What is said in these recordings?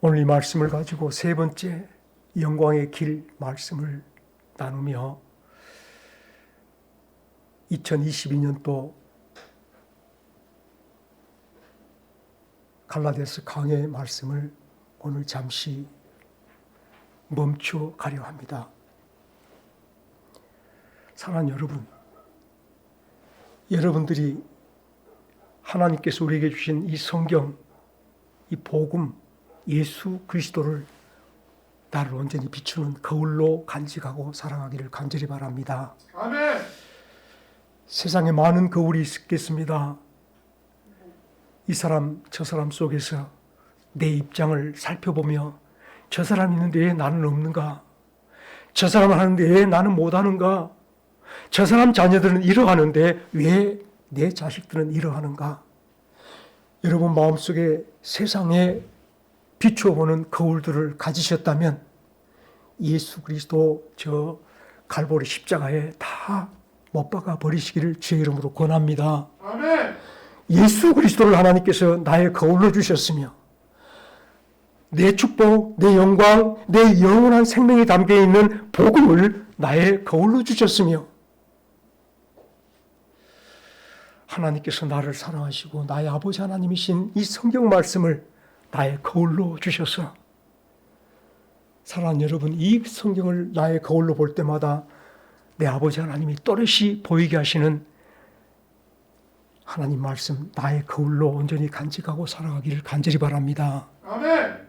오늘 이 말씀을 가지고 세 번째 영광의 길 말씀을 나누며 2022년도 갈라디아서 강해의 말씀을 오늘 잠시 멈춰 가려 합니다. 사랑하는 여러분, 여러분들이 하나님께서 우리에게 주신 이 성경, 이 복음, 예수 그리스도를 나를 온전히 비추는 거울로 간직하고 사랑하기를 간절히 바랍니다. 아멘. 세상에 많은 거울이 있겠습니다. 이 사람 저 사람 속에서 내 입장을 살펴보며 저 사람 있는데 왜 나는 없는가? 저 사람 하는데 왜 나는 못하는가? 저 사람 자녀들은 이러하는데 왜 내 자식들은 이러하는가? 여러분 마음속에 세상에 비추어보는 거울들을 가지셨다면 예수 그리스도 저 갈보리 십자가에 다 못 박아 버리시기를 주의 이름으로 권합니다. 아멘. 예수 그리스도를 하나님께서 나의 거울로 주셨으며 내 축복, 내 영광, 내 영원한 생명이 담겨있는 복음을 나의 거울로 주셨으며 하나님께서 나를 사랑하시고 나의 아버지 하나님이신 이 성경 말씀을 나의 거울로 주셔서 사랑하는 여러분, 이 성경을 나의 거울로 볼 때마다 내 아버지 하나님이 또렷이 보이게 하시는 하나님 말씀 나의 거울로 온전히 간직하고 살아가기를 간절히 바랍니다. 아멘.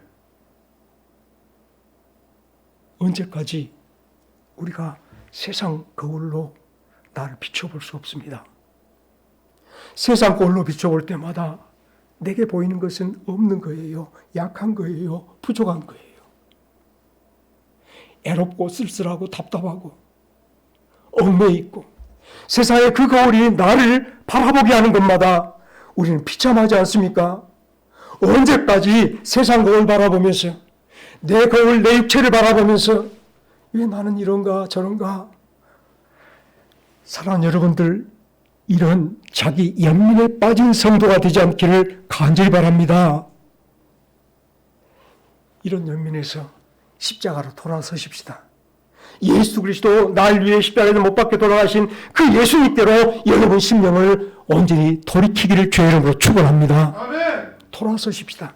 언제까지 우리가 세상 거울로 나를 비춰볼 수 없습니다. 세상 거울로 비춰볼 때마다 내게 보이는 것은 없는 거예요. 약한 거예요. 부족한 거예요. 애롭고 쓸쓸하고 답답하고 얽매있고 세상의 그 거울이 나를 바라보게 하는 것마다 우리는 비참하지 않습니까? 언제까지 세상 거울 바라보면서 내 거울, 내 육체를 바라보면서 왜 나는 이런가 저런가? 사랑하는 여러분들, 이런 자기 연민에 빠진 성도가 되지 않기를 간절히 바랍니다. 이런 연민에서 십자가로 돌아서십시다. 예수 그리스도 날 위해 십자가에서 못 박혀 돌아가신 그 예수님께로 여러분 심령을 온전히 돌이키기를 주의 이름으로 축원합니다. 아멘. 돌아서십시다.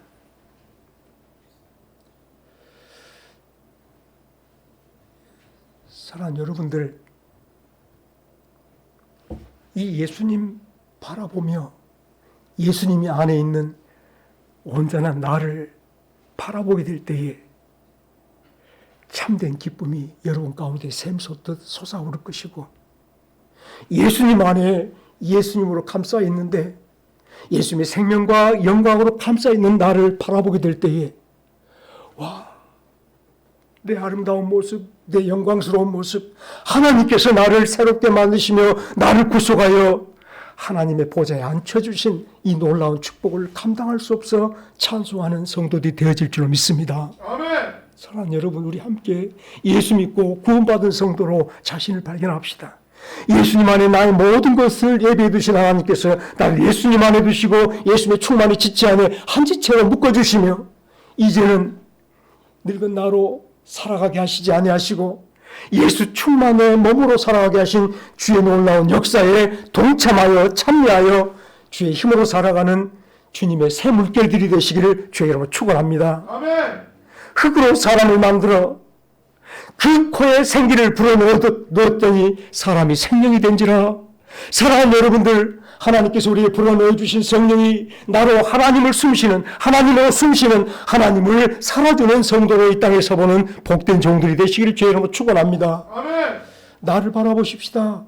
사랑하는 여러분들, 이 예수님 바라보며 예수님이 안에 있는 온전한 나를 바라보게 될 때에 참된 기쁨이 여러분 가운데 샘솟듯 솟아오를 것이고 예수님 안에 예수님으로 감싸 있는데 예수님의 생명과 영광으로 감싸 있는 나를 바라보게 될 때에 와, 내 아름다운 모습, 내 영광스러운 모습, 하나님께서 나를 새롭게 만드시며 나를 구속하여 하나님의 보좌에 앉혀주신 이 놀라운 축복을 감당할 수 없어 찬송하는 성도들이 되어질 줄로 믿습니다. 아멘. 사랑하는 여러분, 우리 함께 예수 믿고 구원받은 성도로 자신을 발견합시다. 예수님 안에 나의 모든 것을 예비해 두신 하나님께서 나를 예수님 안에 두시고 예수님의 충만의 지체 안에 한 지체로 묶어주시며 이제는 늙은 나로 살아가게 하시지 아니하시고 예수 충만의 몸으로 살아가게 하신 주의 놀라운 역사에 동참하여 참여하여 주의 힘으로 살아가는 주님의 새 물결들이 되시기를 주의 이름으로 축원합니다. 아멘. 흙으로 사람을 만들어 그 코에 생기를 불어넣었더니 사람이 생명이 된지라. 사랑하는 여러분들, 하나님께서 우리에게 불어넣어 주신 성령이 나로 하나님을 숨쉬는, 하나님으로 숨쉬는, 하나님을 살아주는 성도로 이 땅에 서보는 복된 종들이 되시기를 주의 이름으로 축원합니다. 아멘. 나를 바라보십시다.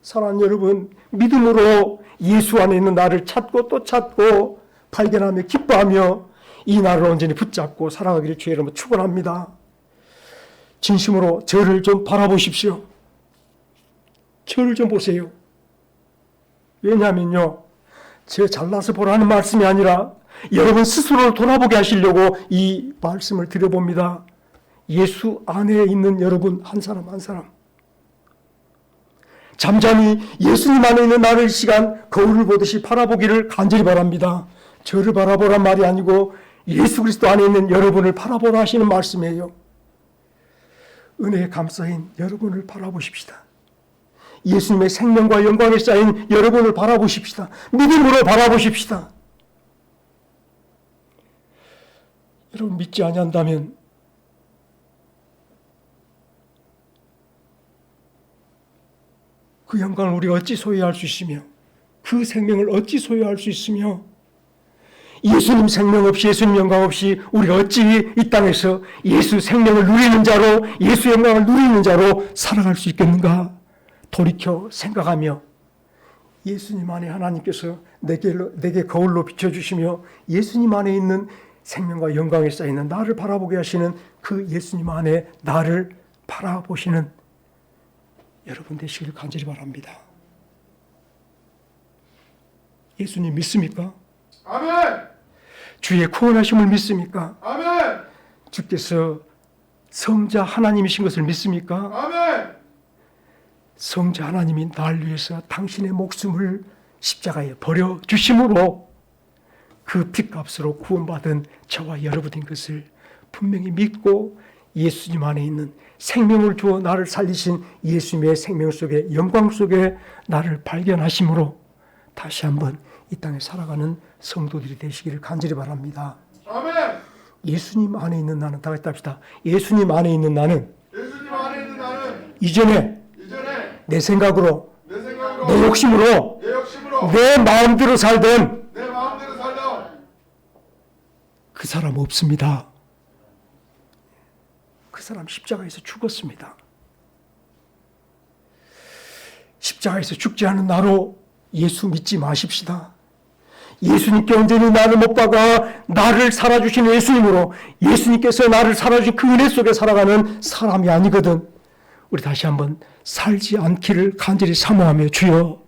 사랑하는 여러분, 믿음으로 예수 안에 있는 나를 찾고 또 찾고 발견하며 기뻐하며 이 나를 온전히 붙잡고 살아가기를 주의 이름으로 축원합니다. 진심으로 저를 좀 바라보십시오. 저를 좀 보세요. 왜냐하면요, 제 잘나서 보라는 말씀이 아니라 여러분 스스로를 돌아보게 하시려고 이 말씀을 드려봅니다. 예수 안에 있는 여러분 한 사람 한 사람, 잠잠히 예수님 안에 있는 나를 이 시간 거울을 보듯이 바라보기를 간절히 바랍니다. 저를 바라보란 말이 아니고 예수 그리스도 안에 있는 여러분을 바라보라 하시는 말씀이에요. 은혜에 감싸인 여러분을 바라보십시다. 예수님의 생명과 영광에 쌓인 여러분을 바라보십시다. 믿음으로 바라보십시다. 여러분 믿지 아니한다면 그 영광을 우리가 어찌 소유할 수 있으며 그 생명을 어찌 소유할 수 있으며 예수님 생명 없이 예수님 영광 없이 우리가 어찌 이 땅에서 예수 생명을 누리는 자로 예수 영광을 누리는 자로 살아갈 수 있겠는가 돌이켜 생각하며 예수님 안에 하나님께서 내게 거울로 비춰주시며 예수님 안에 있는 생명과 영광에 쌓이는 나를 바라보게 하시는 그 예수님 안에 나를 바라보시는 여러분 되시길 간절히 바랍니다. 예수님 믿습니까? 아멘. 주의 구원하심을 믿습니까? 아멘. 주께서 성자 하나님이신 것을 믿습니까? 아멘. 성자 하나님이 날 위해서 당신의 목숨을 십자가에 버려주심으로 그 핏값으로 구원받은 저와 여러분인 것을 분명히 믿고 예수님 안에 있는 생명을 주어 나를 살리신 예수님의 생명 속에 영광 속에 나를 발견하심으로 다시 한번 이 땅에 살아가는 성도들이 되시기를 간절히 바랍니다. 아멘. 예수님 안에 있는 나는 다 같이 합시다. 예수님 안에 있는 나는 예수님 안에 있는 나는 이전에 내 생각으로 내 생각으로 내 욕심으로 내 마음대로 살던 내 마음대로 살던 그 사람 없습니다. 그 사람 십자가에서 죽었습니다. 십자가에서 죽지 않은 나로 예수 믿지 마십시다. 예수님께 온전히 나를 못 박아 나를 살아주신 예수님으로 예수님께서 나를 살아주신 그 은혜 속에 살아가는 사람이 아니거든. 우리 다시 한번 살지 않기를 간절히 사모하며 주여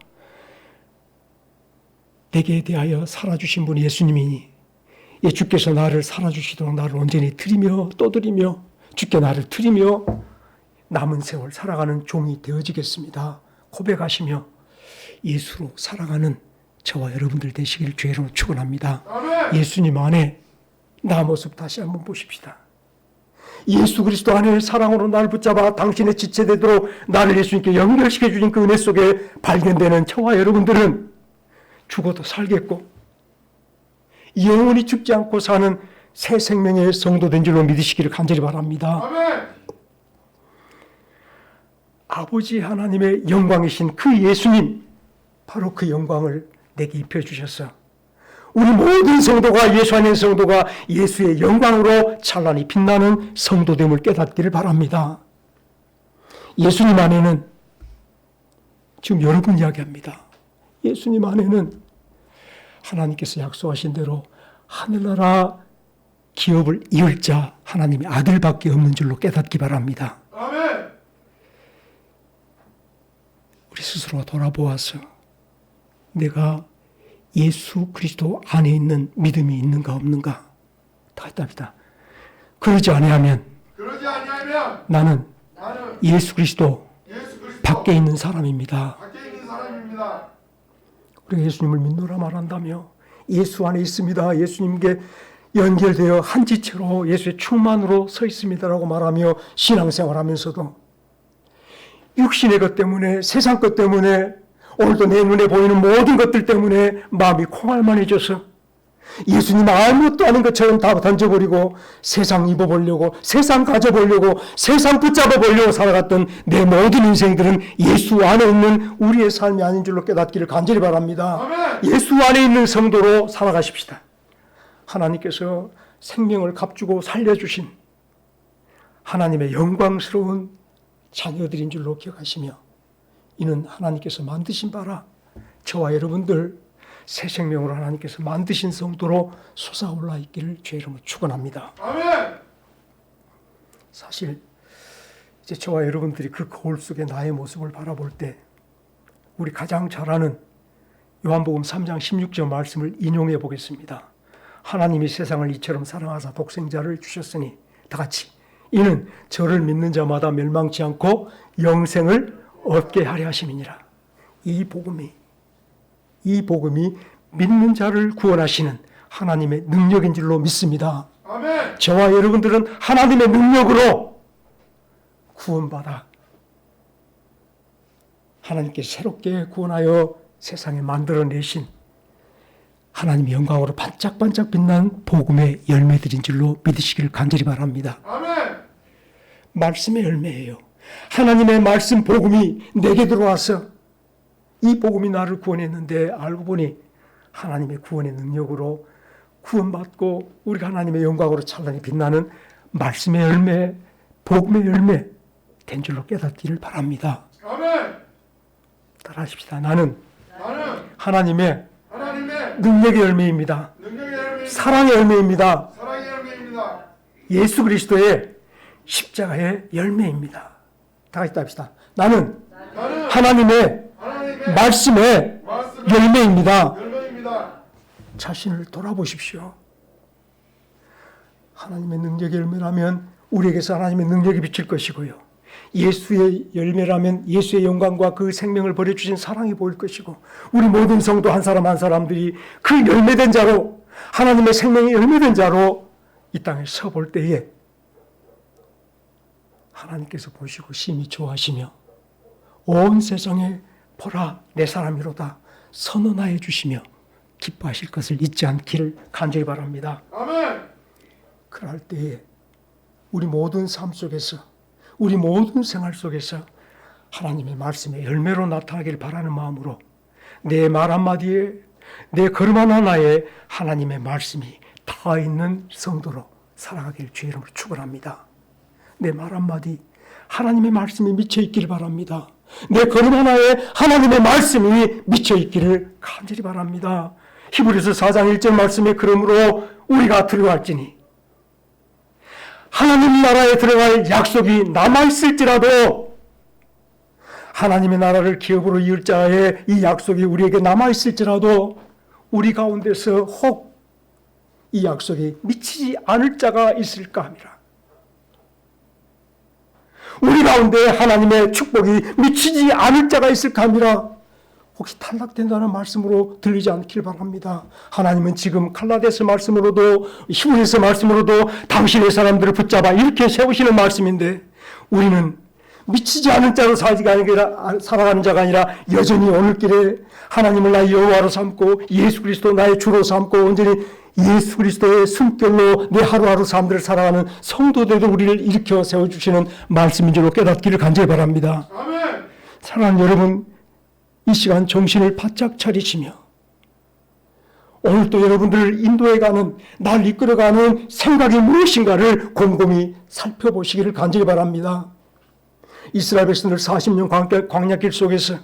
내게 대하여 살아주신 분이 예수님이니 주께서 나를 살아주시도록 나를 온전히 드리며 또 드리며 주께 나를 드리며 남은 세월 살아가는 종이 되어지겠습니다. 고백하시며 예수로 살아가는 저와 여러분들 되시기를 주의 이름으로 축원합니다. 아멘. 예수님 안에 나 모습 다시 한번 보십시다. 예수 그리스도 안에 사랑으로 나를 붙잡아 당신의 지체되도록 나를 예수님께 연결시켜 주신 그 은혜 속에 발견되는 저와 여러분들은 죽어도 살겠고 영원히 죽지 않고 사는 새 생명의 성도된 줄로 믿으시기를 간절히 바랍니다. 아멘. 아버지 하나님의 영광이신 그 예수님, 바로 그 영광을 내게 입혀주셔서 우리 모든 성도가 예수 안에 성도가 예수의 영광으로 찬란히 빛나는 성도됨을 깨닫기를 바랍니다. 예수님 안에는 지금 여러분 이야기합니다. 예수님 안에는 하나님께서 약속하신 대로 하늘나라 기업을 이을 자 하나님의 아들밖에 없는 줄로 깨닫기 바랍니다. 아멘. 우리 스스로 돌아보아서 내가 예수 그리스도 안에 있는 믿음이 있는가 없는가 다 했답니다. 그러지 아니하면 나는 예수 그리스도 밖에 있는 사람입니다. 우리가 예수님을 믿노라 말한다며 예수 안에 있습니다. 예수님께 연결되어 한 지체로 예수의 충만으로 서 있습니다라고 말하며 신앙생활하면서도 육신의 것 때문에 세상 것 때문에 오늘도 내 눈에 보이는 모든 것들 때문에 마음이 콩알만해져서 예수님 아무것도 아닌 것처럼 다 던져버리고 세상 입어보려고 세상 가져보려고 세상 붙잡아보려고 살아갔던 내 모든 인생들은 예수 안에 있는 우리의 삶이 아닌 줄로 깨닫기를 간절히 바랍니다. 아멘. 예수 안에 있는 성도로 살아가십시다. 하나님께서 생명을 값주고 살려주신 하나님의 영광스러운 자녀들인 줄로 기억하시며 이는 하나님께서 만드신 바라 저와 여러분들 새 생명으로 하나님께서 만드신 성도로 솟아올라 있기를 주의 이름으로 축원합니다. 아멘. 사실 이제 저와 여러분들이 그 거울 속에 나의 모습을 바라볼 때 우리 가장 잘 아는 요한복음 3장 16절 말씀을 인용해 보겠습니다. 하나님이 세상을 이처럼 사랑하사 독생자를 주셨으니 다 같이 이는 저를 믿는 자마다 멸망치 않고 영생을 얻게 하려 하심이니라. 이 복음이 믿는 자를 구원하시는 하나님의 능력인 줄로 믿습니다. 아멘. 저와 여러분들은 하나님의 능력으로 구원받아 하나님께 새롭게 구원하여 세상에 만들어내신 하나님의 영광으로 반짝반짝 빛난 복음의 열매들인 줄로 믿으시기를 간절히 바랍니다. 아멘. 말씀의 열매예요. 하나님의 말씀 복음이 내게 들어와서 이 복음이 나를 구원했는데 알고 보니 하나님의 구원의 능력으로 구원받고 우리가 하나님의 영광으로 찬란히 빛나는 말씀의 열매, 복음의 열매 된 줄로 깨닫기를 바랍니다. 아멘. 따라하십시다. 나는 나는 하나님의 하나님의 능력의 열매입니다. 능력의 열매입니다. 사랑의 열매입니다. 사랑의 열매입니다. 예수 그리스도의 십자가의 열매입니다. 다 같이 합시다. 나는 나는 하나님의 하나님의 말씀의 말씀의 열매입니다. 열매입니다. 자신을 돌아보십시오. 하나님의 능력의 열매라면 우리에게서 하나님의 능력이 비칠 것이고요. 예수의 열매라면 예수의 영광과 그 생명을 버려주신 사랑이 보일 것이고 우리 모든 성도 한 사람 한 사람들이 그 열매된 자로 하나님의 생명이 열매된 자로 이 땅에 서볼 때에 하나님께서 보시고 심히 좋아하시며 온 세상에 보라 내 사람이로다 선언하여 주시며 기뻐하실 것을 잊지 않기를 간절히 바랍니다. 아멘. 그럴 때에 우리 모든 삶 속에서 우리 모든 생활 속에서 하나님의 말씀의 열매로 나타나기를 바라는 마음으로 내 말 한마디에 내 걸음 하나하나에 하나님의 말씀이 다 있는 성도로 살아가길 주의 이름으로 축원합니다. 내 말 한마디 하나님의 말씀이 미쳐 있기를 바랍니다. 내 걸음 하나에 하나님의 말씀이 미쳐 있기를 간절히 바랍니다. 히브리서 4장 1절 말씀에 그러므로 우리가 들어갈지니 하나님 나라에 들어갈 약속이 남아있을지라도 하나님의 나라를 기업으로 이을 자의 이 약속이 우리에게 남아있을지라도 우리 가운데서 혹 이 약속이 미치지 않을 자가 있을까 함이라. 우리 가운데 하나님의 축복이 미치지 않을 자가 있을까 함이라. 혹시 탈락된다는 말씀으로 들리지 않기를 바랍니다. 하나님은 지금 칼라데스 말씀으로도 히브리서 말씀으로도 당신의 사람들을 붙잡아 이렇게 세우시는 말씀인데 우리는 미치지 않은 자로 살아가는 자가 아니라 여전히 오늘 길에 하나님을 나의 여호와로 삼고 예수 그리스도 나의 주로 삼고 온전히 예수 그리스도의 숨결로 내 하루하루 삶들을 살아가는 성도들도 우리를 일으켜 세워주시는 말씀인 줄로 깨닫기를 간절히 바랍니다. 아멘. 사랑하는 여러분, 이 시간 정신을 바짝 차리시며 오늘도 여러분들을 인도해가는 날 이끌어가는 생각이 무엇인가를 곰곰이 살펴보시기를 간절히 바랍니다. 이스라엘 백성들 40년 광야길 속에서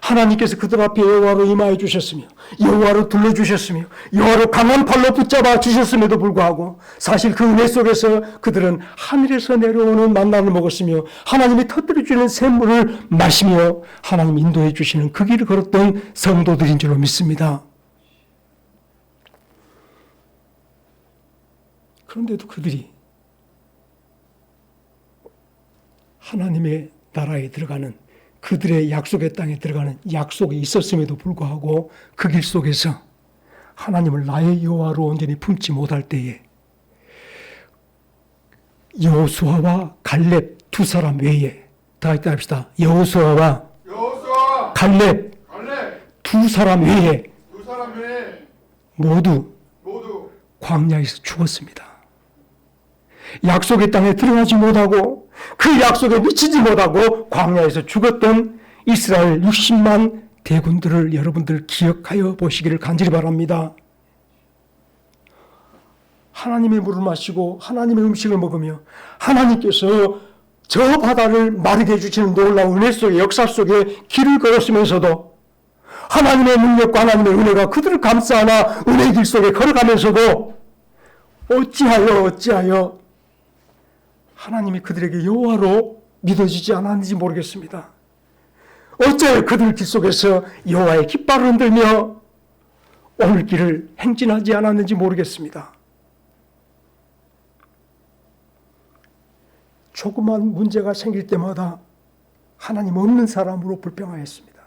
하나님께서 그들 앞에 여호와로 임하여 주셨으며 여호와로 둘러주셨으며 여호와로 강한 팔로 붙잡아 주셨음에도 불구하고 사실 그 은혜 속에서 그들은 하늘에서 내려오는 만나를 먹었으며 하나님이 터뜨려 주는 샘물을 마시며 하나님 인도해 주시는 그 길을 걸었던 성도들인 줄로 믿습니다. 그런데도 그들이 하나님의 나라에 들어가는 그들의 약속의 땅에 들어가는 약속이 있었음에도 불구하고 그 길 속에서 하나님을 나의 여호와로 온전히 품지 못할 때에 여호수아와 갈렙 두 사람 외에 다 같이 합시다. 여호수아와 갈렙 두 사람 외에 모두 광야에서 죽었습니다. 약속의 땅에 들어가지 못하고 그 약속에 미치지 못하고 광야에서 죽었던 이스라엘 60만 대군들을 여러분들 기억하여 보시기를 간절히 바랍니다. 하나님의 물을 마시고 하나님의 음식을 먹으며 하나님께서 저 바다를 마르게 해주시는 놀라운 은혜 속에 역사 속에 길을 걸었으면서도 하나님의 능력과 하나님의 은혜가 그들을 감싸나 은혜의 길 속에 걸어가면서도 어찌하여 하나님이 그들에게 여호와로 믿어지지 않았는지 모르겠습니다. 어째 그들 길 속에서 여호와의 깃발을 흔들며 오늘 길을 행진하지 않았는지 모르겠습니다. 조그만 문제가 생길 때마다 하나님 없는 사람으로 불평하였습니다.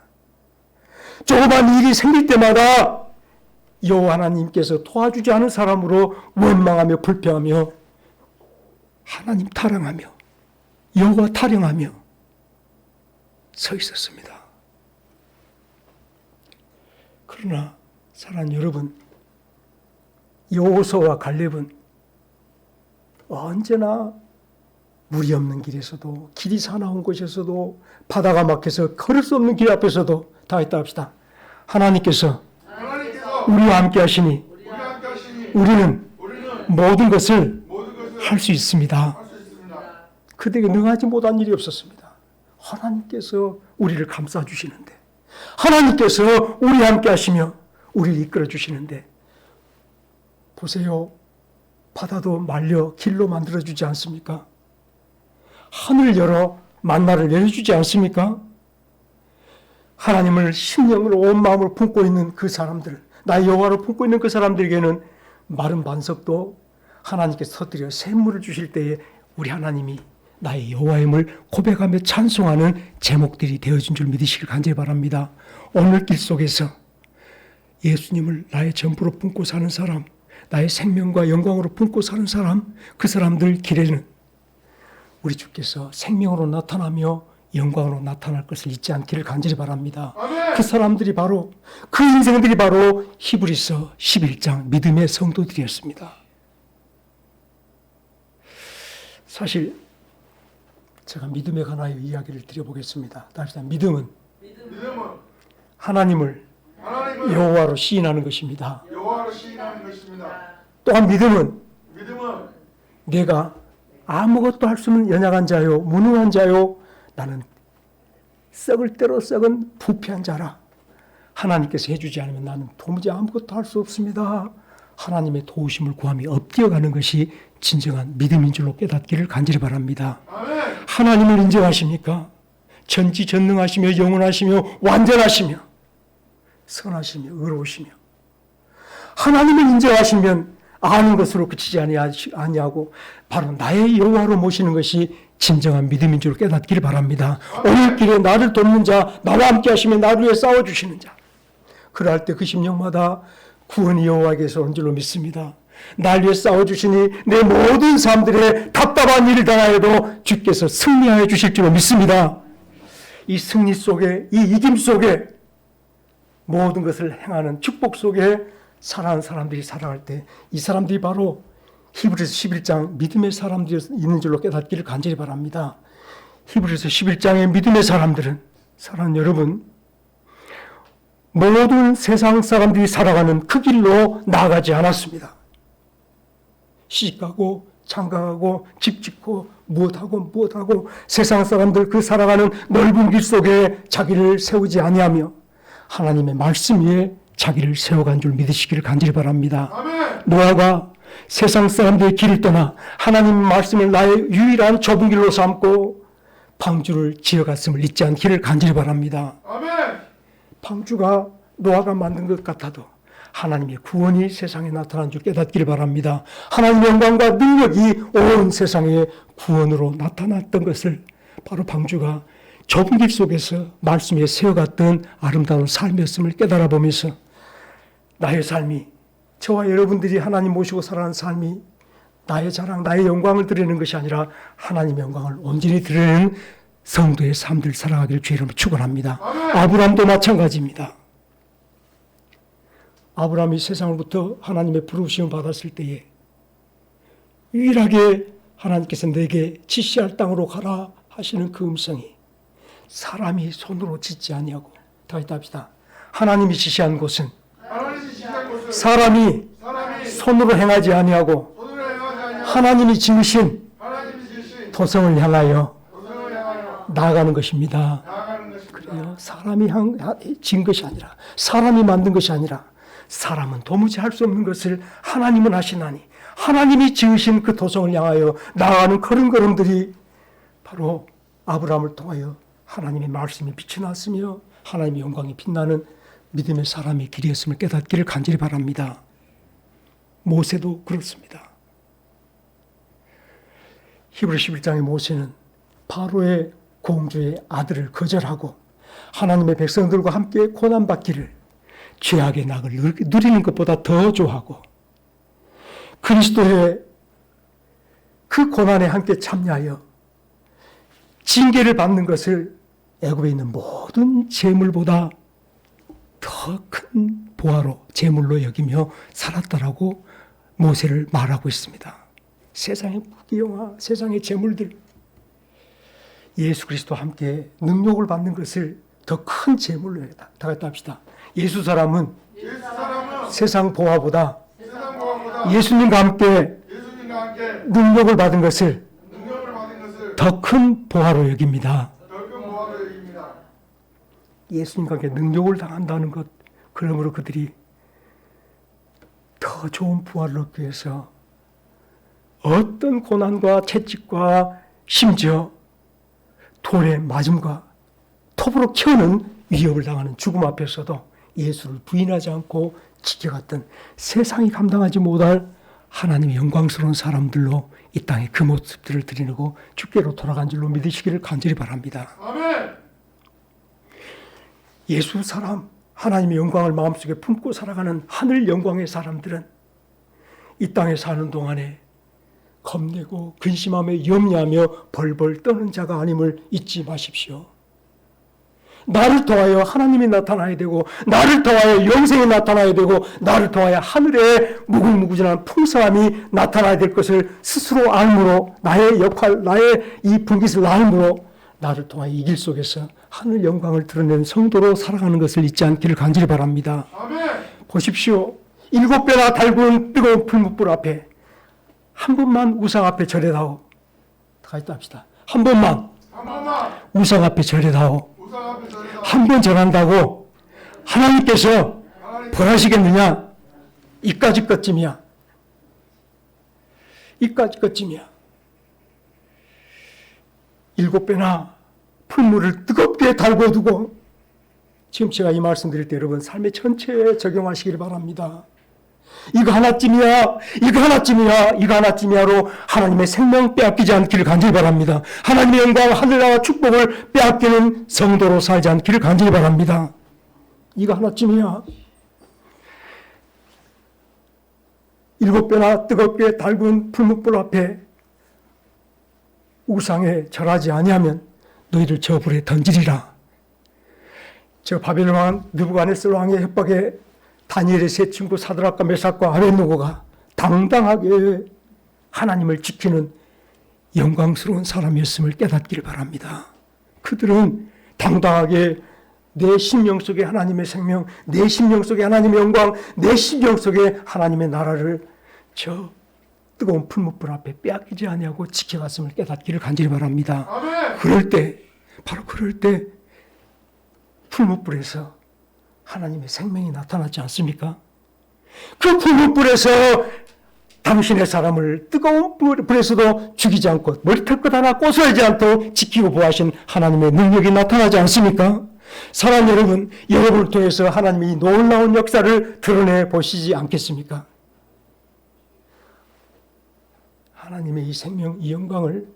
조그만 일이 생길 때마다 여호와 하나님께서 도와주지 않은 사람으로 원망하며 불평하며 하나님 타령하며 여호와 타령하며 서 있었습니다. 그러나 사랑하는 여러분, 여호수아와 갈렙은 언제나 물이 없는 길에서도, 길이 사나운 곳에서도, 바다가 막혀서 걸을 수 없는 길 앞에서도 다 했다 합시다. 하나님께서 우리와 함께 하시니 우리는 모든 것을 할 수 있습니다. 그들에게 능하지 못한 일이 없었습니다. 하나님께서 우리를 감싸주시는데, 하나님께서 우리와 함께 하시며 우리를 이끌어 주시는데, 보세요. 바다도 말려 길로 만들어주지 않습니까? 하늘 열어 만나를 내려주지 않습니까? 하나님을 심령으로 온 마음으로 품고 있는 그 사람들, 나의 여호와를 품고 있는 그 사람들에게는 마른 반석도 하나님께서 터뜨려 샘물을 주실 때에 우리 하나님이 나의 여호와임을 고백하며 찬송하는 제목들이 되어진 줄 믿으시길 간절히 바랍니다. 오늘 길 속에서 예수님을 나의 전부로 품고 사는 사람, 나의 생명과 영광으로 품고 사는 사람, 그 사람들 길에는 우리 주께서 생명으로 나타나며 영광으로 나타날 것을 잊지 않기를 간절히 바랍니다. 아멘. 그 사람들이 바로, 그 인생들이 바로 히브리서 11장 믿음의 성도들이었습니다. 사실 제가 믿음에 관하여 이야기를 드려보겠습니다. 다시 믿음은 하나님을 여호와로 시인하는 것입니다. 여호와로 시인하는 것입니다. 또한 믿음은 믿음은 내가 아무것도 할 수 없는 연약한 자요, 무능한 자요, 나는 썩을 대로 썩은 부패한 자라. 하나님께서 해주지 않으면 나는 도무지 아무것도 할 수 없습니다. 하나님의 도우심을 구함이 엎드려가는 것이 진정한 믿음인 줄로 깨닫기를 간절히 바랍니다. 아멘. 하나님을 인정하십니까? 전지전능하시며 영원하시며 완전하시며 선하시며 의로우시며, 하나님을 인정하시면 아는 것으로 그치지 아니하고 바로 나의 여호와로 모시는 것이 진정한 믿음인 줄 깨닫기를 바랍니다. 오늘 길에 나를 돕는 자, 나와 함께 하시며 나를 위해 싸워주시는 자, 그럴 때 그 심령마다 구원이 여호와에게서 온 줄로 믿습니다. 날 위해 싸워주시니 내 모든 사람들의 답답한 일을 당하여도 주께서 승리하여 주실 줄로 믿습니다. 이 승리 속에, 이 이김 속에, 모든 것을 행하는 축복 속에 살아가는 사람들이 살아갈 때 이 사람들이 바로 히브리서 11장 믿음의 사람들이 있는 줄로 깨닫기를 간절히 바랍니다. 히브리서 11장의 믿음의 사람들은, 사랑하는 여러분, 모든 세상 사람들이 살아가는 그 길로 나아가지 않았습니다. 시집가고 장가가고 집 짓고 무엇하고 세상 사람들 그 살아가는 넓은 길 속에 자기를 세우지 아니하며 하나님의 말씀 위에 자기를 세워간 줄 믿으시기를 간절히 바랍니다. 아멘. 노아가 세상 사람들의 길을 떠나 하나님 말씀을 나의 유일한 좁은 길로 삼고 방주를 지어갔음을 잊지 않기를 간절히 바랍니다. 아멘. 방주가 노아가 만든 것 같아도 하나님의 구원이 세상에 나타난 줄 깨닫기를 바랍니다. 하나님의 영광과 능력이 온 세상에 구원으로 나타났던 것을 바로 방주가 좁은 길 속에서 말씀에 세워갔던 아름다운 삶이었음을 깨달아 보면서 나의 삶이, 저와 여러분들이 하나님 모시고 살아가는 삶이 나의 자랑, 나의 영광을 드리는 것이 아니라 하나님의 영광을 온전히 드리는 성도의 삶들 살아가기를 주의 이름으로 축원합니다. 아브라함도 마찬가지입니다. 아브라함이 세상으로부터 하나님의 부르심을 받았을 때에 유일하게 하나님께서 내게 지시할 땅으로 가라 하시는 그 음성이 사람이 손으로 짓지 아니하고, 다시 합시다. 하나님이 지시한 곳은 사람이 손으로 행하지 아니하고 하나님이 지으신 도성을 향하여 나아가는 것입니다. 그래요. 사람이 지은 것이 아니라, 사람이 만든 것이 아니라, 사람은 도무지 할 수 없는 것을 하나님은 하시나니 하나님이 지으신 그 도성을 향하여 나아가는 걸음걸음들이 바로 아브라함을 통하여 하나님의 말씀이 빛이 났으며 하나님의 영광이 빛나는 믿음의 사람의 길이었음을 깨닫기를 간절히 바랍니다. 모세도 그렇습니다. 히브리 11장의 모세는 바로의 공주의 아들을 거절하고 하나님의 백성들과 함께 고난받기를, 죄악의 낙을 누리는 것보다 더 좋아하고 그리스도의 그 고난에 함께 참여하여 징계를 받는 것을 애굽에 있는 모든 재물보다 더 큰 보화로 재물로 여기며 살았다라고 모세를 말하고 있습니다. 세상의 무기영화, 세상의 재물들, 예수 그리스도와 함께 능력을 받는 것을 더 큰 재물로 여기다. 다 같이 합시다. 예수 사람은 세상 보화보다 예수님과 함께 능력을 받은 것을 더 큰 보화로 여깁니다. 예수님과 함께 능력을 당한다는 것, 그러므로 그들이 더 좋은 부활을 얻기 위해서 어떤 고난과 채찍과 심지어 돌의 맞음과 톱으로 키우는 위협을 당하는 죽음 앞에서도 예수를 부인하지 않고 지켜갔던 세상이 감당하지 못할 하나님의 영광스러운 사람들로 이 땅에 그 모습들을 드리고 주께로 돌아간 줄로 믿으시기를 간절히 바랍니다. 아멘. 예수 사람, 하나님의 영광을 마음속에 품고 살아가는 하늘 영광의 사람들은 이 땅에 사는 동안에 겁내고 근심하며 염려하며 벌벌 떠는 자가 아님을 잊지 마십시오. 나를 통하여 하나님이 나타나야 되고 나를 통하여 영생이 나타나야 되고 나를 통하여 하늘의 무궁무진한 풍성함이 나타나야 될 것을 스스로 알므로 나의 역할, 나의 이 분깃을 알므로 나를 통하여 이 길 속에서 하늘 영광을 드러내는 성도로 살아가는 것을 잊지 않기를 간절히 바랍니다. 아멘. 보십시오. 7배나 달군 뜨거운 풀무불 앞에 한 번만 우상 앞에 절해다오. 다 같이 합시다. 한 번만 우상 앞에 절해다오. 한 번 절한다고 하나님께서 벌하시겠느냐? 이까지 것쯤이야. 이까지 것쯤이야. 7배나 풀물을 뜨겁게 달궈두고 지금 제가 이 말씀 드릴 때 여러분 삶의 전체에 적용하시길 바랍니다. 이거 하나쯤이야, 이거 하나쯤이야, 이거 하나쯤이야로 하나님의 생명 빼앗기지 않기를 간절히 바랍니다. 하나님의 영광, 하늘나라 축복을 빼앗기는 성도로 살지 않기를 간절히 바랍니다. 이거 하나쯤이야. 7배나 뜨겁게 달군 풀무불 앞에 우상에 절하지 아니하면 너희를 저 불에 던지리라. 저 바벨론 왕 느부갓네살 왕의 협박에 다니엘의 세 친구 사드락과 메삭과 아벳느고가 당당하게 하나님을 지키는 영광스러운 사람이었음을 깨닫기를 바랍니다. 그들은 당당하게 내 심령 속에 하나님의 생명, 내 심령 속에 하나님의 영광, 내 심령 속에 하나님의 나라를 저 뜨거운 풀무불 앞에 빼앗기지 아니하고 지켜갔음을 깨닫기를 간절히 바랍니다. 아멘. 그럴 때, 바로 그럴 때 풀무불에서 하나님의 생명이 나타났지 않습니까? 그 풀무불에서 당신의 사람을 뜨거운 불에서도 죽이지 않고 머리털 것 하나 꼬스라지지 않도록 지키고 보호하신 하나님의 능력이 나타나지 않습니까? 사랑하는 여러분, 여러분을 통해서 하나님이 놀라운 역사를 드러내 보시지 않겠습니까? 하나님의 이 생명, 이 영광을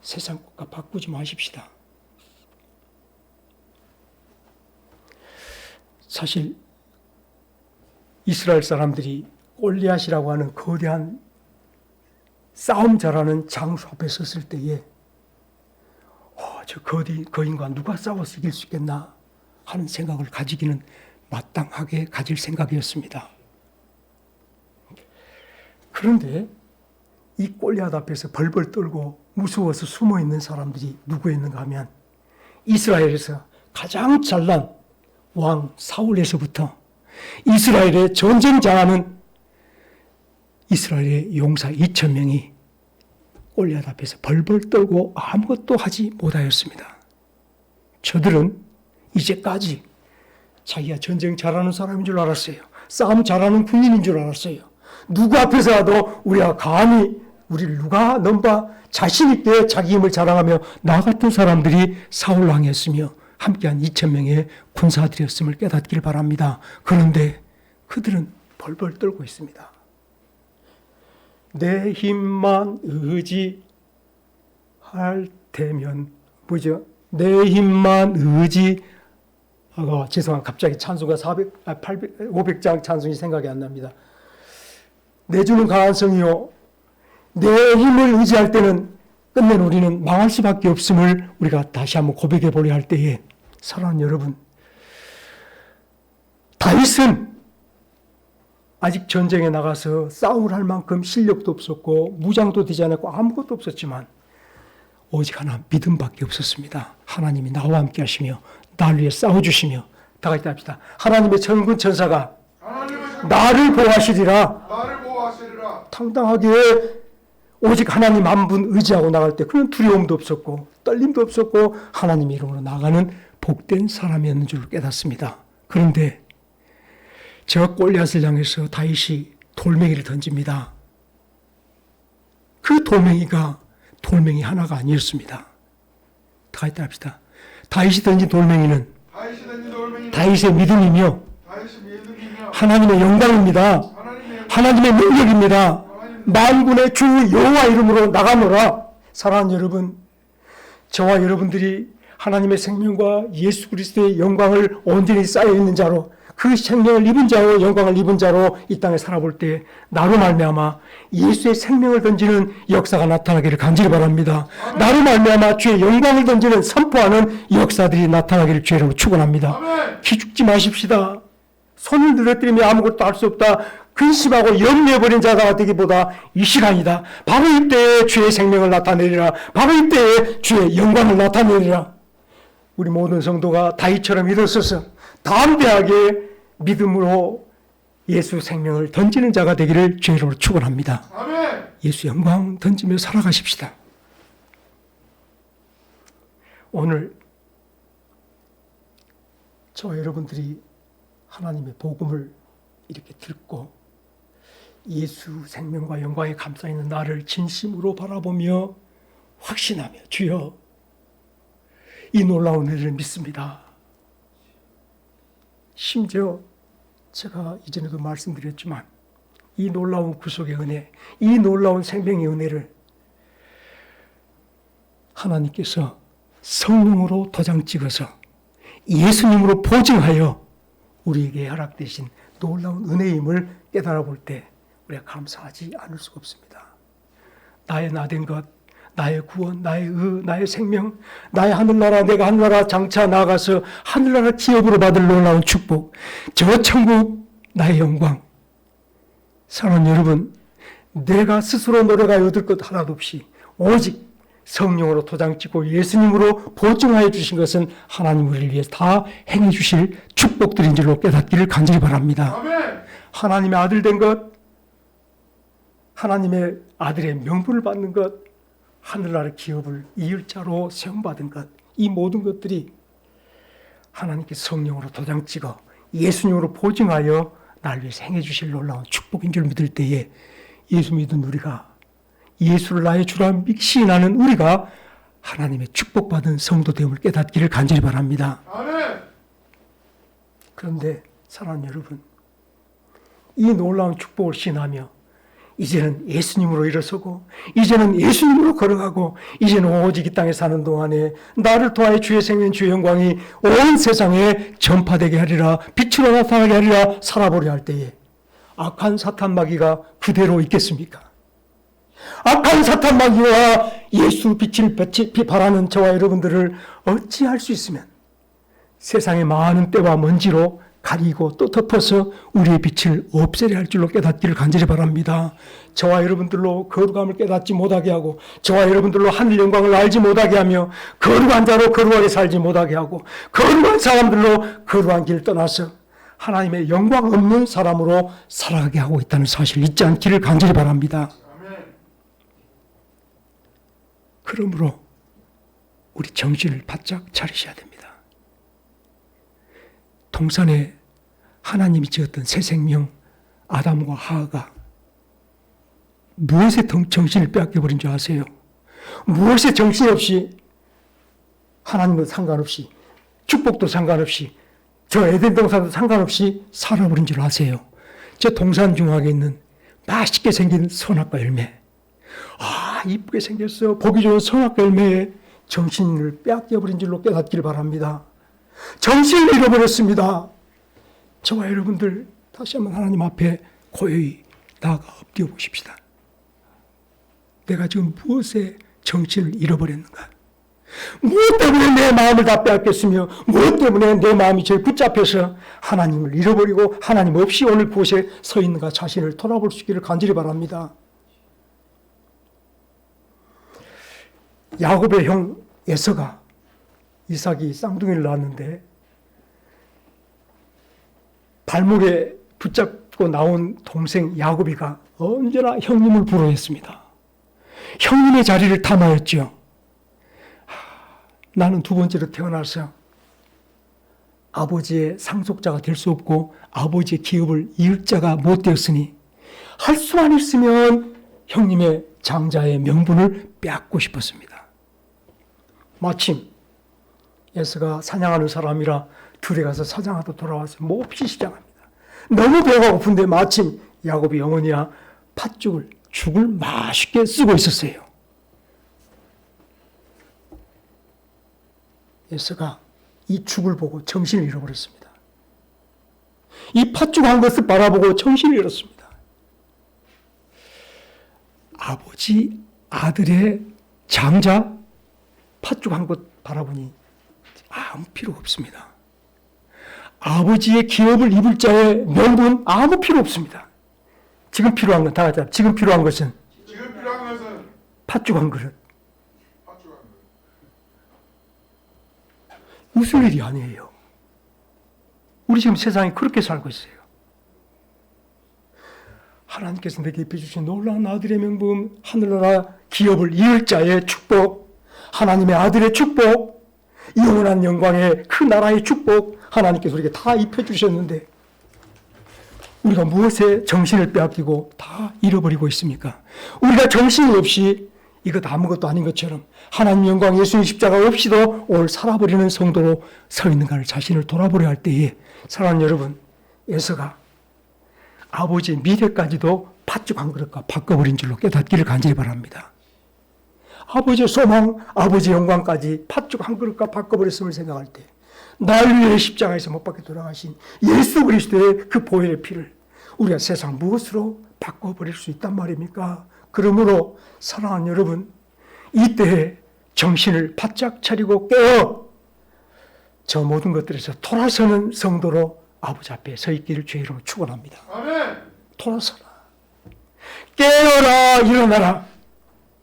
세상 것과 바꾸지 마십시다. 사실 이스라엘 사람들이 골리앗이라고 하는 거대한 싸움 잘하는 장수 앞에 섰을 때에 저 거인과 누가 싸워서 이길 수 있겠나 하는 생각을 가지기는 마땅하게 가질 생각이었습니다. 그런데 이 골리앗 앞에서 벌벌 떨고 무서워서 숨어있는 사람들이 누구였는가 하면 이스라엘에서 가장 잘난 왕 사울에서부터 이스라엘의 전쟁장하는 이스라엘의 용사 2,000명이 골리앗 앞에서 벌벌 떨고 아무것도 하지 못하였습니다. 저들은 이제까지 자기가 전쟁 잘하는 사람인 줄 알았어요. 싸움 잘하는 군인인 줄 알았어요. 누구 앞에서라도 우리가 감히 우리를 누가 넘봐 자신 있게 자기 힘을 자랑하며 나 같은 사람들이 사울 왕이었으며 함께한 2,000명의 군사들이었음을 깨닫기를 바랍니다. 그런데 그들은 벌벌 떨고 있습니다. 내 힘만 의지할 테면, 뭐죠? 내 힘만 의지할 죄송합니다. 갑자기 찬송가 500장 찬송이 생각이 안 납니다. 내주는 강한 성이요, 내 힘을 의지할 때는 끝내 우리는 망할 수밖에 없음을 우리가 다시 한번 고백해 보려 할 때에, 사랑하는 여러분, 다윗은 아직 전쟁에 나가서 싸움을 할 만큼 실력도 없었고 무장도 되지 않았고 아무것도 없었지만 오직 하나, 믿음밖에 없었습니다. 하나님이 나와 함께 하시며 나를 위해 싸워주시며, 다 같이 합시다. 하나님의 천군 천사가 나를 보호하시리라. 나를 보호하시리라. 당당하게 오직 하나님 한 분 의지하고 나갈 때 그런 두려움도 없었고 떨림도 없었고 하나님 이름으로 나가는 복된 사람이었는 줄 깨닫습니다. 그런데 저 골리앗을 향해서 다윗이 돌멩이를 던집니다. 그 돌멩이 하나가 아니었습니다. 다 같이 합시다. 다윗이 던진 돌멩이는 다윗의 믿음이며 하나님의 영광입니다. 하나님의 능력입니다. 만군의 주 여호와 이름으로 나가노라. 사랑하는 여러분, 저와 여러분들이 하나님의 생명과 예수 그리스도의 영광을 온전히 쌓여있는 자로, 그 생명을 입은 자로, 영광을 입은 자로 이 땅에 살아볼 때 나로 말미암아 예수의 생명을 던지는 역사가 나타나기를 간절히 바랍니다. 나로 말미암아 주의 영광을 던지는, 선포하는 역사들이 나타나기를 주의 이름으로 축원합니다. 기죽지 마십시다. 손을 늘어뜨리며 아무것도 할 수 없다, 근심하고 염려해버린 자가 되기보다 이 시간이다. 바로 이때에 주의 생명을 나타내리라. 바로 이때에 주의 영광을 나타내리라. 우리 모든 성도가 다윗처럼 일어서서 담대하게 믿음으로 예수 생명을 던지는 자가 되기를 주의 이름으로 축원합니다. 예수 영광 던지며 살아가십시다. 오늘 저와 여러분들이 하나님의 복음을 이렇게 듣고 예수 생명과 영광에 감싸있는 나를 진심으로 바라보며 확신하며, 주여 이 놀라운 은혜를 믿습니다. 심지어 제가 이전에도 말씀드렸지만 이 놀라운 구속의 은혜, 이 놀라운 생명의 은혜를 하나님께서 성령으로 도장 찍어서 예수님으로 보증하여 우리에게 허락되신 놀라운 은혜임을 깨달아 볼 때 우리가 감사하지 않을 수가 없습니다. 나의 나된 것, 나의 구원, 나의 나의 생명, 나의 하늘나라, 내가 하늘나라 장차 나아가서 하늘나라 기업으로 받을 놀라운 축복, 저 천국 나의 영광. 사랑하는 여러분, 내가 스스로 노력하여 얻을 것 하나도 없이 오직 성령으로 도장 찍고 예수님으로 보증하여 주신 것은 하나님 우리를 위해 다 행해 주실 축복들인 줄로 깨닫기를 간절히 바랍니다. 아멘. 하나님의 아들 된 것, 하나님의 아들의 명분을 받는 것, 하늘나라 기업을 이을 자로 세움받은 것, 이 모든 것들이 하나님께 성령으로 도장 찍어 예수님으로 보증하여 나를 위해서 행해 주실 놀라운 축복인 줄 믿을 때에 예수 믿은 우리가, 예수를 나의 주라 시인하는 우리가 하나님의 축복받은 성도됨을 깨닫기를 간절히 바랍니다. 아멘. 그런데 사랑하는 여러분, 이 놀라운 축복을 시인하며 이제는 예수님으로 일어서고 이제는 예수님으로 걸어가고 이제는 오직 이 땅에 사는 동안에 나를 통하여 주의 생명 주의 영광이 온 세상에 전파되게 하리라, 빛으로 나타나게 하리라 살아보려 할 때에 악한 사탄 마귀가 그대로 있겠습니까? 악한 사탄 마귀와 예수 빛을 바라는 저와 여러분들을 어찌할 수 있으면 세상의 많은 때와 먼지로 가리고 또 덮어서 우리의 빛을 없애려 할 줄로 깨닫기를 간절히 바랍니다. 저와 여러분들로 거룩함을 깨닫지 못하게 하고, 저와 여러분들로 하늘 영광을 알지 못하게 하며, 거룩한 자로 거룩하게 살지 못하게 하고, 거룩한 사람들로 거룩한 길을 떠나서 하나님의 영광 없는 사람으로 살아가게 하고 있다는 사실을 잊지 않기를 간절히 바랍니다. 그러므로 우리 정신을 바짝 차리셔야 됩니다. 동산에 하나님이 지었던 새 생명 아담과 하와가 무엇에 정신을 빼앗겨버린 줄 아세요? 무엇에 정신없이, 하나님과 상관없이, 축복도 상관없이, 저 에덴 동산도 상관없이 살아버린 줄 아세요? 저 동산 중앙에 있는 맛있게 생긴 선악과 열매, 이쁘게 생겼어, 보기 좋은 선악과 열매에 정신을 빼앗겨버린 줄로 깨닫기를 바랍니다. 정신을 잃어버렸습니다. 저와 여러분들 다시 한번 하나님 앞에 고요히 나아가 엎드려 보십시다. 내가 지금 무엇에 정신을 잃어버렸는가? 무엇 때문에 내 마음을 다 빼앗겼으며 무엇 때문에 내 마음이 제일 붙잡혀서 하나님을 잃어버리고 하나님 없이 오늘 그곳에 서 있는가 자신을 돌아볼 수 있기를 간절히 바랍니다. 야곱의 형 에서가 이삭이 쌍둥이를 낳았는데 발목에 붙잡고 나온 동생 야곱이가 언제나 형님을 부러워했습니다. 형님의 자리를 탐하였죠. 나는 두 번째로 태어나서 아버지의 상속자가 될 수 없고 아버지의 기업을 이을 자가 못 되었으니 할 수만 있으면 형님의 장자의 명분을 빼앗고 싶었습니다. 마침 에서가 사냥하는 사람이라 들에 가서 사냥하다 돌아와서 몹시 시장합니다. 너무 배가 고픈데 마침 야곱이 어머니야 팥죽을 죽을 맛있게 쓰고 있었어요. 에서가 이 죽을 보고 정신을 잃어버렸습니다. 이 팥죽 한 것을 바라보고 정신을 잃었습니다. 아버지 아들의 장자 팥죽 한 것 바라보니 아무 필요 없습니다. 아버지의 기업을 입을 자의 명분 아무 필요 없습니다. 지금 필요한 건 다 같이 지금 필요한 것은 팥죽 한 그릇. 웃을 일이 아니에요. 우리 지금 세상에 그렇게 살고 있어요. 하나님께서 내게 입혀주신 놀라운 아들의 명분, 하늘나라 기업을 이을 자의 축복, 하나님의 아들의 축복, 영원한 영광의 그 나라의 축복, 하나님께서 우리에게 다 입혀주셨는데 우리가 무엇에 정신을 빼앗기고 다 잃어버리고 있습니까? 우리가 정신이 없이 이것 아무것도 아닌 것처럼 하나님 영광 예수님 십자가 없이도 오늘 살아버리는 성도로 서 있는가를 자신을 돌아보려 할 때에 사랑하는 여러분, 에서가 아버지의 미래까지도 팥죽 한 그릇과 바꿔버린 줄로 깨닫기를 간절히 바랍니다. 아버지의 소망, 아버지의 영광까지 팥죽 한 그릇과 바꿔버렸음을 생각할 때 날 위해 십자가에서 못 박혀 돌아가신 예수 그리스도의 그 보혈의 피를 우리가 세상 무엇으로 바꿔버릴 수 있단 말입니까? 그러므로 사랑하는 여러분, 이때에 정신을 바짝 차리고 깨어 저 모든 것들에서 돌아서는 성도로 아버지 앞에 서 있기를 주의 이름으로 축원합니다. 아멘. 돌아서라. 깨어라 일어나라.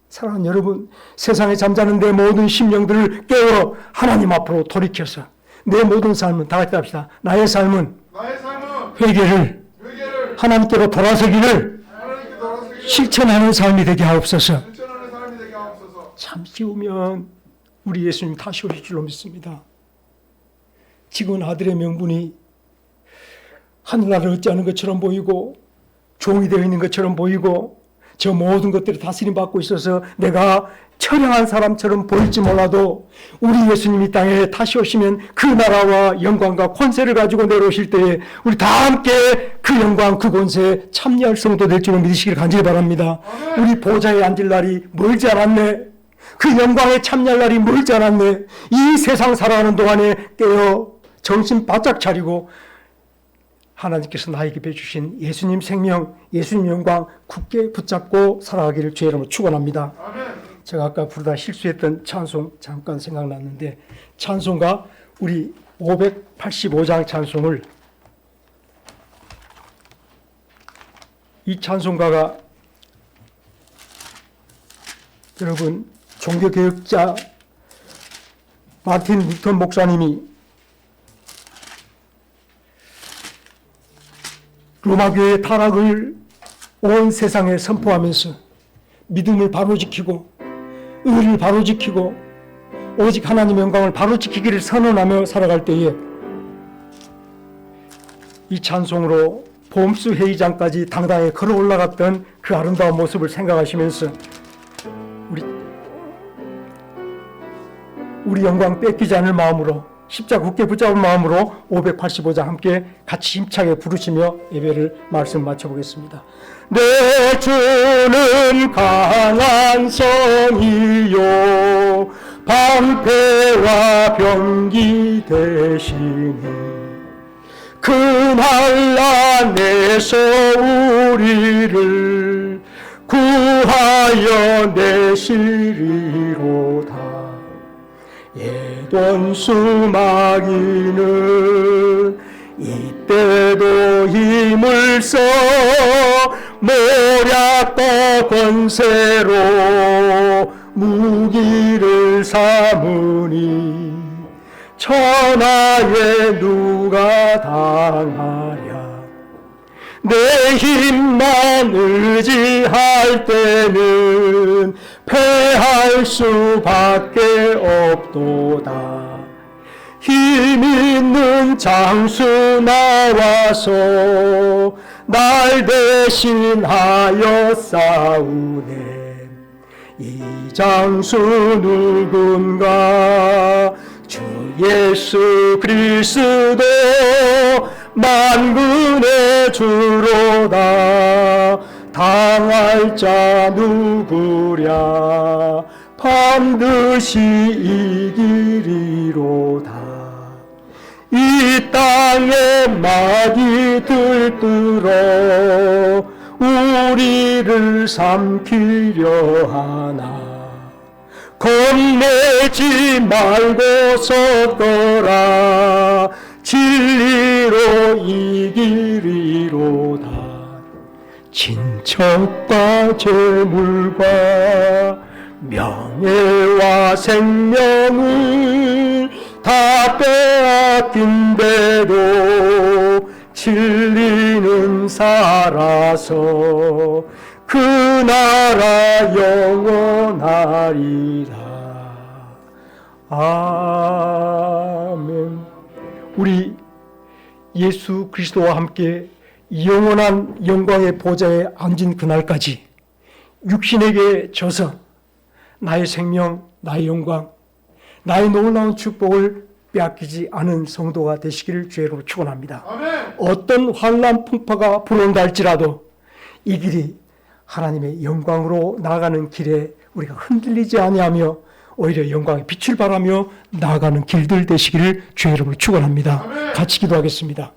사랑하는 여러분, 세상에 잠자는 내 모든 심령들을 깨어 하나님 앞으로 돌이켜서 내 모든 삶은 다 같이 합시다. 나의 삶은 회개를 하나님께로 돌아서기를 실천하는 삶이 되게 하옵소서. 잠시 후면 우리 예수님 다시 오실 줄로 믿습니다. 지금은 아들의 명분이 하늘나라를 얻지 않은 것처럼 보이고 종이 되어 있는 것처럼 보이고 저 모든 것들이 다스림 받고 있어서 내가 처량한 사람처럼 보일지 몰라도 우리 예수님이 땅에 다시 오시면 그 나라와 영광과 권세를 가지고 내려오실 때에 우리 다 함께 그 영광 그 권세에 참여할 성도 될 줄을 믿으시길 간절히 바랍니다. 우리 보좌에 앉을 날이 멀지 않았네. 그 영광에 참여할 날이 멀지 않았네. 이 세상 살아가는 동안에 깨어 정신 바짝 차리고 하나님께서 나에게 베주신 예수님 생명, 예수님 영광 굳게 붙잡고 살아가기를 주의 이름으로 축원합니다. 제가 아까 부르다 실수했던 찬송 잠깐 생각났는데 찬송가 우리 585장 찬송을 이 찬송가가 여러분 종교개혁자 마틴 루터 목사님이 로마교회의 타락을 온 세상에 선포하면서 믿음을 바로 지키고 의를 바로 지키고 오직 하나님의 영광을 바로 지키기를 선언하며 살아갈 때에 이 찬송으로 봄수 회의장까지 당당히 걸어 올라갔던 그 아름다운 모습을 생각하시면서 우리 영광 뺏기지 않을 마음으로 십자가 굳게 붙잡은 마음으로 585장 함께 같이 힘차게 부르시며 예배를 말씀 마쳐보겠습니다. 내 주는 강한 성이요 방패와 병기 되시니 그날 안에서 우리를 구하여 내시리로다. 예돈 수마귀는 이때도 힘을 써 모략과 권세로 무기를 삼으니 천하에 누가 당하랴. 내 힘만 의지할 때는 패할 수밖에 없도다. 힘 있는 장수 나와서 날 대신하여 싸우네. 이 장수 누군가? 주 예수 그리스도 만군의 주로다. 당할 자 누구랴? 반드시 이기리로다. 이 땅에 막이 들끓어 우리를 삼키려 하나. 겁내지 말고 서거라. 진리로 이기리로다. 친척과 재물과 명예와 생명을 다 빼앗긴데도 진리는 살아서 그 나라 영원하리라. 아멘. 우리 예수 그리스도와 함께 영원한 영광의 보좌에 앉은 그날까지 육신에게 져서 나의 생명, 나의 영광, 나의 놀라운 축복을 빼앗기지 않은 성도가 되시기를 주의로 축원합니다. 아멘. 어떤 환난 풍파가 불어온다 할지라도 이 길이 하나님의 영광으로 나아가는 길에 우리가 흔들리지 아니하며 오히려 영광의 빛을 발하며 나아가는 길들 되시기를 주의 이름으로 축원합니다. 같이 기도하겠습니다.